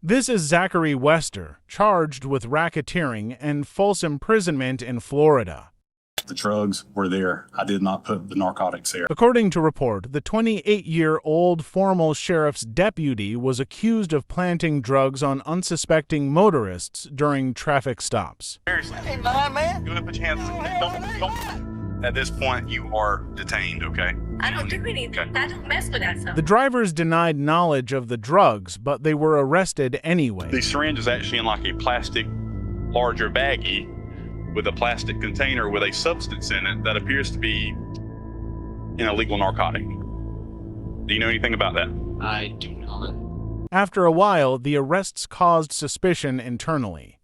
This is Zachary Wester, charged with racketeering and false imprisonment in Florida. The drugs were there. I did not put the narcotics there. According to report, the 28-year-old former sheriff's deputy was accused of planting drugs on unsuspecting motorists during traffic stops. Seriously. Hey, man. You want to put your hands don't. At this point, you are detained, okay? I don't do anything. Okay. I don't mess with that stuff. The drivers denied knowledge of the drugs, but they were arrested anyway. The syringe is actually in like a plastic, larger baggie with a plastic container with a substance in it that appears to be an illegal narcotic. Do you know anything about that? I do not. After a while, the arrests caused suspicion internally.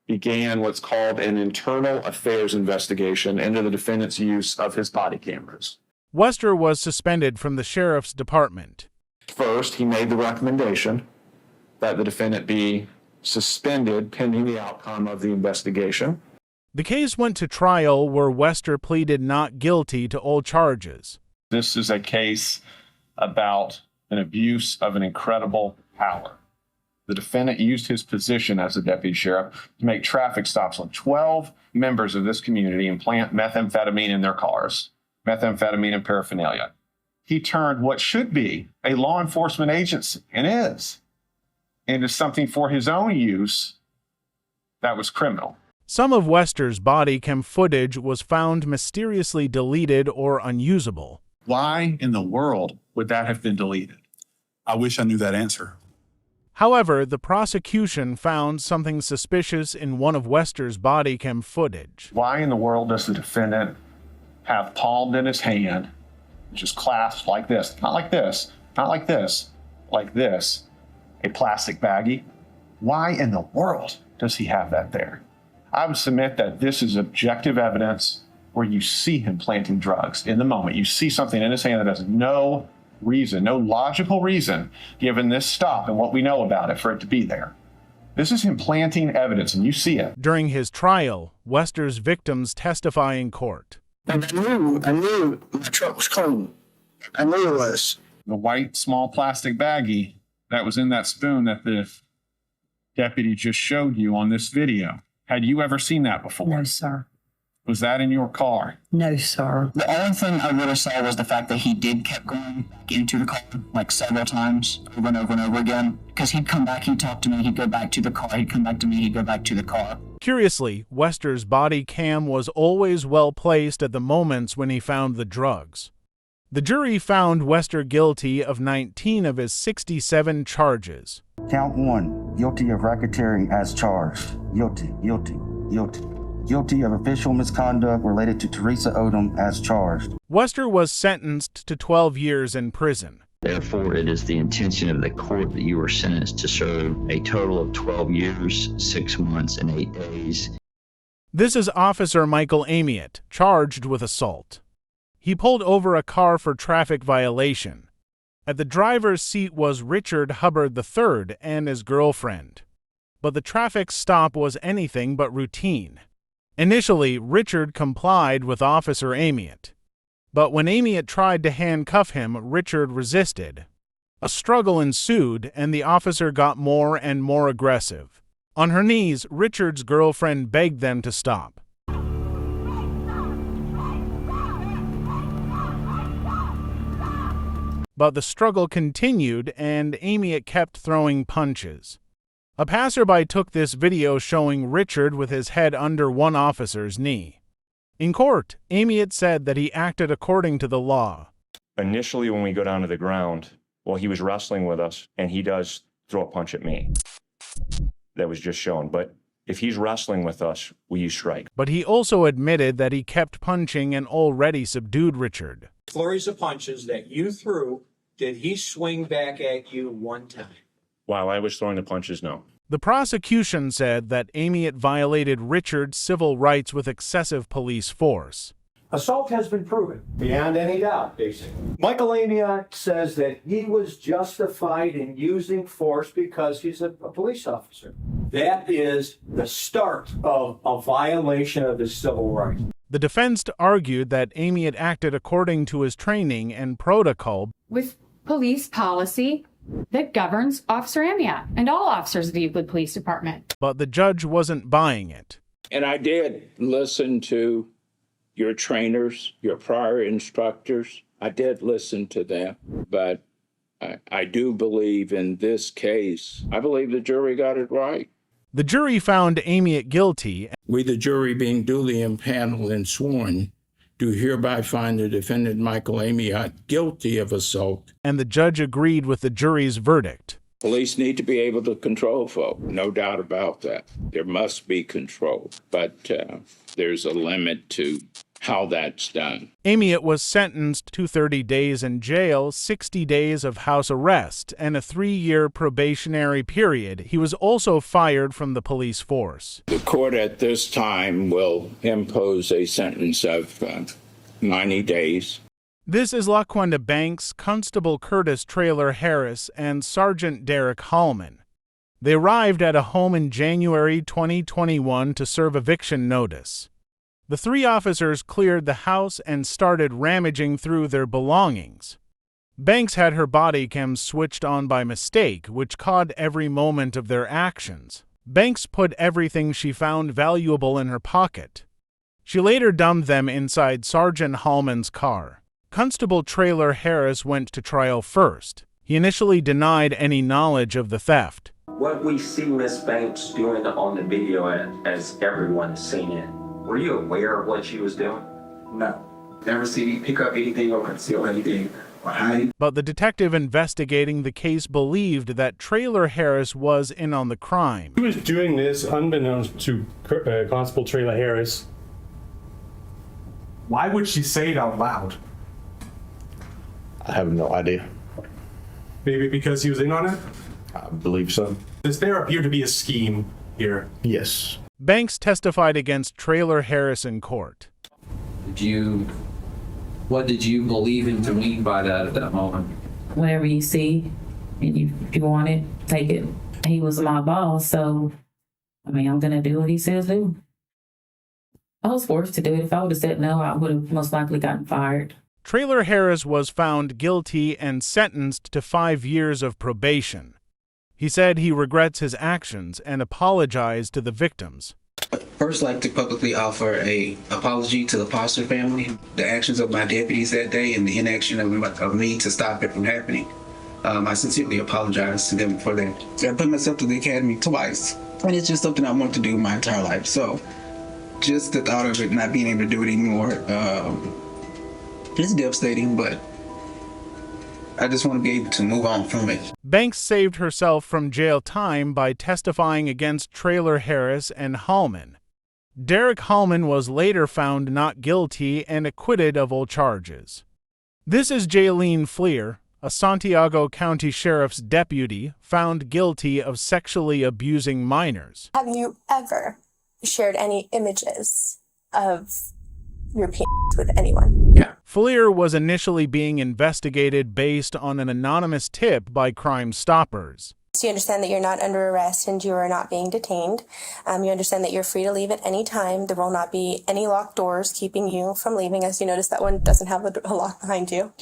Began what's called an internal affairs investigation into the defendant's use of his body cameras. Wester was suspended from the sheriff's department. First, he made the recommendation that the defendant be suspended pending the outcome of the investigation. The case went to trial where Wester pleaded not guilty to all charges. This is a case about an abuse of an incredible power. The defendant used his position as a deputy sheriff to make traffic stops on 12 members of this community and plant methamphetamine in their cars, methamphetamine and paraphernalia. He turned what should be a law enforcement agency, and is, into something for his own use that was criminal. Some of Wester's body cam footage was found mysteriously deleted or unusable. Why in the world would that have been deleted? I wish I knew that answer. However, the prosecution found something suspicious in one of Wester's body cam footage. Why in the world does the defendant have palmed in his hand, just clasped like this, not like this, not like this, like this, a plastic baggie? Why in the world does he have that there? I would submit that this is objective evidence where you see him planting drugs in the moment. You see something in his hand that has no reason, no logical reason, given this stop and what we know about it, for it to be there. This is him planting evidence, and you see it. During his trial, Wester's victims testify in court. And I knew my truck was clean. I knew it was. The white, small plastic baggie that was in that spoon that the deputy just showed you on this video. Had you ever seen that before? No, sir. Was that in your car? No, sir. The only thing I really saw was the fact that he did kept going into the car like several times over and over and over again. Because he'd come back, he'd talk to me, he'd go back to the car, he'd come back to me, he'd go back to the car. Curiously, Wester's body cam was always well placed at the moments when he found the drugs. The jury found Wester guilty of 19 of his 67 charges. Count 1, guilty of racketeering as charged. Guilty, guilty, guilty. Guilty of official misconduct related to Teresa Odom as charged. Wester was sentenced to 12 years in prison. Therefore, it is the intention of the court that you are sentenced to serve a total of 12 years, 6 months, and 8 days. This is Officer Michael Amyot, charged with assault. He pulled over a car for traffic violation. At the driver's seat was Richard Hubbard III and his girlfriend. But the traffic stop was anything but routine. Initially, Richard complied with Officer Amyot. But when Amyot tried to handcuff him, Richard resisted. A struggle ensued, and the officer got more and more aggressive. On her knees, Richard's girlfriend begged them to stop. But the struggle continued, and Amyot kept throwing punches. A passerby took this video showing Richard with his head under one officer's knee. In court, Amyot said that he acted according to the law. Initially, when we go down to the ground, well, he was wrestling with us, and he does throw a punch at me. That was just shown. But if he's wrestling with us, we use strike. But he also admitted that he kept punching and already subdued Richard. Flurries of punches that you threw, did he swing back at you one time? While I was throwing the punches, no. The prosecution said that Amyot violated Richard's civil rights with excessive police force. Assault has been proven, beyond any doubt, basically. Michael Amyot says that he was justified in using force because he's a police officer. That is the start of a violation of his civil rights. The defense argued that Amyot acted according to his training and protocol. With police policy, that governs Officer Amyot and all officers of the Euclid Police Department. But the judge wasn't buying it. And I did listen to your trainers, your prior instructors. I did listen to them, but I do believe in this case, I believe the jury got it right. The jury found Amyot guilty. We, the jury, being duly impaneled and sworn, do hereby find the defendant Michael Amyot guilty of assault. And the judge agreed with the jury's verdict. Police need to be able to control folk, no doubt about that. There must be control, but there's a limit to how that's done. Amyot was sentenced to 30 days in jail, 60 days of house arrest, and a 3-year probationary period. He was also fired from the police force. The court at this time will impose a sentence of 90 days. This is Lwanda Banks, Constable Curtis Traylor Harris, and Sergeant Derek Hallman. They arrived at a home in January 2021 to serve eviction notice. The 3 officers cleared the house and started rummaging through their belongings. Banks had her body cam switched on by mistake, which caught every moment of their actions. Banks put everything she found valuable in her pocket. She later dumped them inside Sergeant Hallman's car. Constable Traylor Harris went to trial first. He initially denied any knowledge of the theft. What we see Miss Banks doing on the video, as everyone's seen it, were you aware of what she was doing? No. Never seen me pick up anything or conceal anything or hide. But the detective investigating the case believed that Traylor Harris was in on the crime. He was doing this unbeknownst to Constable Traylor Harris. Why would she say it out loud? I have no idea. Maybe because he was in on it? I believe so. Does there appear to be a scheme here? Yes. Banks testified against Traylor Harris in court. What did you believe him to mean by that at that moment? Whatever you see and you want it, take it. He was my boss, so I'm gonna do what he says do. I was forced to do it. If I would have said no, I would have most likely gotten fired. Traylor Harris was found guilty and sentenced to 5 years of probation. He said he regrets his actions and apologized to the victims. First, I'd like to publicly offer an apology to the Foster family. The actions of my deputies that day and the inaction of me to stop it from happening. I sincerely apologize to them for that. I put myself through the academy twice, and it's just something I want to do my entire life. So just the thought of it not being able to do it anymore, it's devastating, but I just want to be able to move on from it. Banks saved herself from jail time by testifying against Traylor Harris and Hallman. Derek Hallman was later found not guilty and acquitted of all charges. This is Jayen Fleer, a Santiago County Sheriff's deputy found guilty of sexually abusing minors. Have you ever shared any images of your penis with anyone? Yeah. Fleer was initially being investigated based on an anonymous tip by Crime Stoppers. So you understand that you're not under arrest and you are not being detained. You understand that you're free to leave at any time. There will not be any locked doors keeping you from leaving. As you notice, that one doesn't have a lock behind you.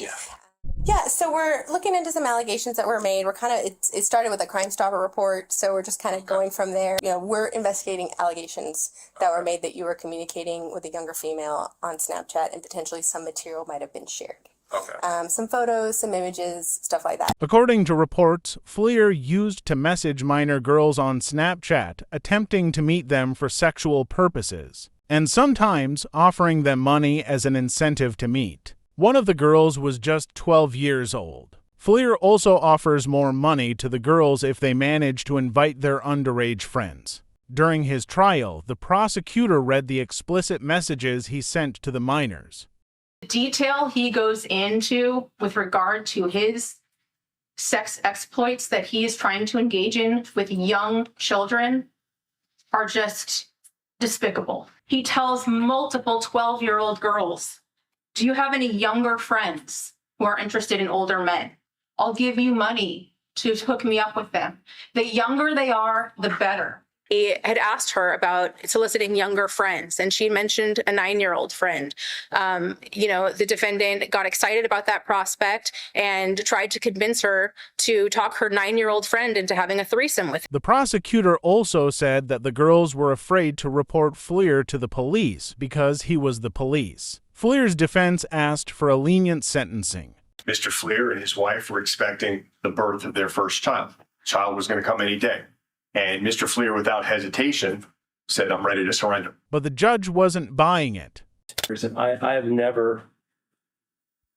Yeah, so we're looking into some allegations that were made. It started with a Crime Stopper report, so we're just kind of going from there. We're investigating allegations that were made that you were communicating with a younger female on Snapchat and potentially some material might have been shared. Okay. Some photos, some images, stuff like that. According to reports, Fleer used to message minor girls on Snapchat, attempting to meet them for sexual purposes, and sometimes offering them money as an incentive to meet. One of the girls was just 12 years old. Fleer also offers more money to the girls if they manage to invite their underage friends. During his trial, the prosecutor read the explicit messages he sent to the minors. The detail he goes into with regard to his sex exploits that he is trying to engage in with young children are just despicable. He tells multiple 12-year-old girls, "Do you have any younger friends who are interested in older men? I'll give you money to hook me up with them." The younger they are, the better. He had asked her about soliciting younger friends, and she mentioned a 9-year-old friend. The defendant got excited about that prospect and tried to convince her to talk her 9-year-old friend into having a threesome with him. The prosecutor also said that the girls were afraid to report Fleer to the police because he was the police. Fleer's defense asked for a lenient sentencing. Mr. Fleer and his wife were expecting the birth of their first child. The child was going to come any day. And Mr. Fleer, without hesitation, said, "I'm ready to surrender." But the judge wasn't buying it. I have never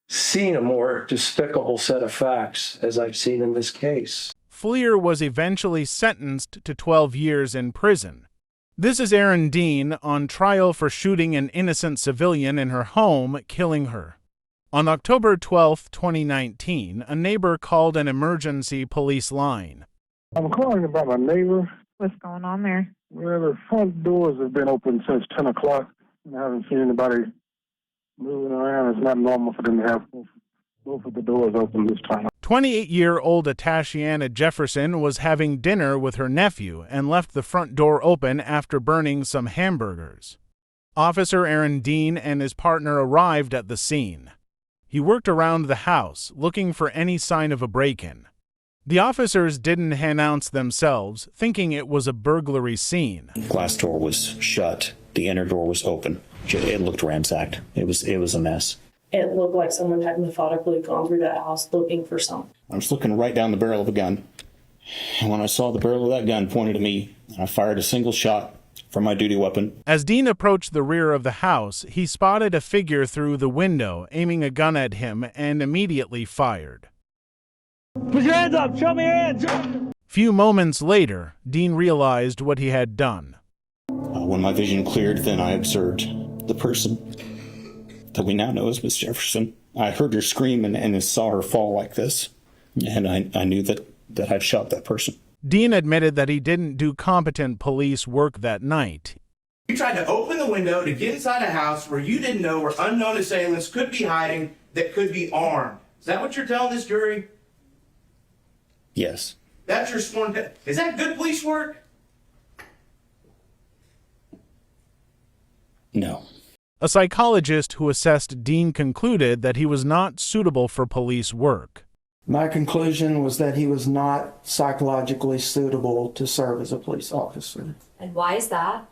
seen a more despicable set of facts as I've seen in this case. Fleer was eventually sentenced to 12 years in prison. This is Erin Dean on trial for shooting an innocent civilian in her home, killing her. On October 12, 2019, a neighbor called an emergency police line. I'm calling about my neighbor. What's going on there? Well, the front doors have been open since 10 o'clock, and I haven't seen anybody moving around. It's not normal for them to have both of the doors open this time. 28-year-old Atashiana Jefferson was having dinner with her nephew and left the front door open after burning some hamburgers. Officer Aaron Dean and his partner arrived at the scene. He worked around the house, looking for any sign of a break-in. The officers didn't announce themselves, thinking it was a burglary scene. Glass door was shut. The inner door was open. It looked ransacked. It was a mess. It looked like someone had methodically gone through that house looking for something. I was looking right down the barrel of a gun. And when I saw the barrel of that gun pointed at me, I fired a single shot from my duty weapon. As Dean approached the rear of the house, he spotted a figure through the window, aiming a gun at him, and immediately fired. Put your hands up! Show me your hands! Few moments later, Dean realized what he had done. When my vision cleared, then I observed the person that we now know as Miss Jefferson. I heard her scream and saw her fall like this, and I knew that I'd shot that person. Dean admitted that he didn't do competent police work that night. You tried to open the window to get inside a house where you didn't know where unknown assailants could be hiding that could be armed. Is that what you're telling this jury? Yes. That's your sworn... Is that good police work? No. A psychologist who assessed Dean concluded that he was not suitable for police work. My conclusion was that he was not psychologically suitable to serve as a police officer. And why is that?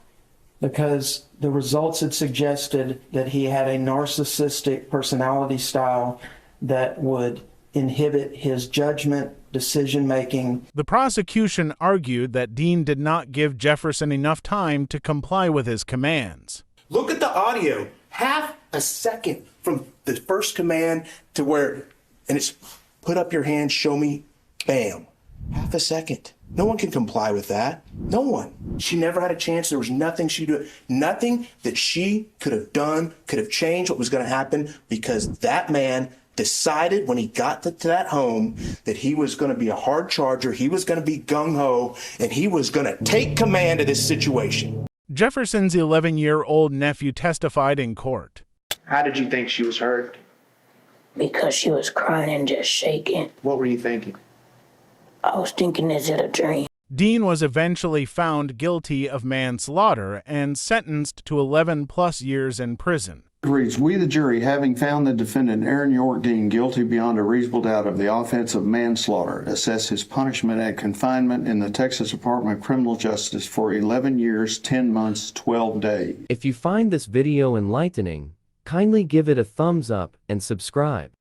Because the results had suggested that he had a narcissistic personality style that would inhibit his judgment, decision-making. The prosecution argued that Dean did not give Jefferson enough time to comply with his commands. Look at the audio. Half a second from the first command to where, and it's put up your hand, show me, bam. Half a second. No one can comply with that. No one. She never had a chance. There was nothing she could do. Nothing that she could have done, could have changed what was going to happen, because that man decided when he got to that home that he was going to be a hard charger, he was going to be gung-ho, and he was going to take command of this situation. Jefferson's 11-year-old nephew testified in court. How did you think she was hurt? Because she was crying and just shaking. What were you thinking? I was thinking, is it a dream? Dean was eventually found guilty of manslaughter and sentenced to 11+ years in prison. It reads, we the jury, having found the defendant Aaron York Dean guilty beyond a reasonable doubt of the offense of manslaughter, assess his punishment at confinement in the Texas Department of Criminal Justice for 11 years, 10 months, 12 days. If you find this video enlightening, kindly give it a thumbs up and subscribe.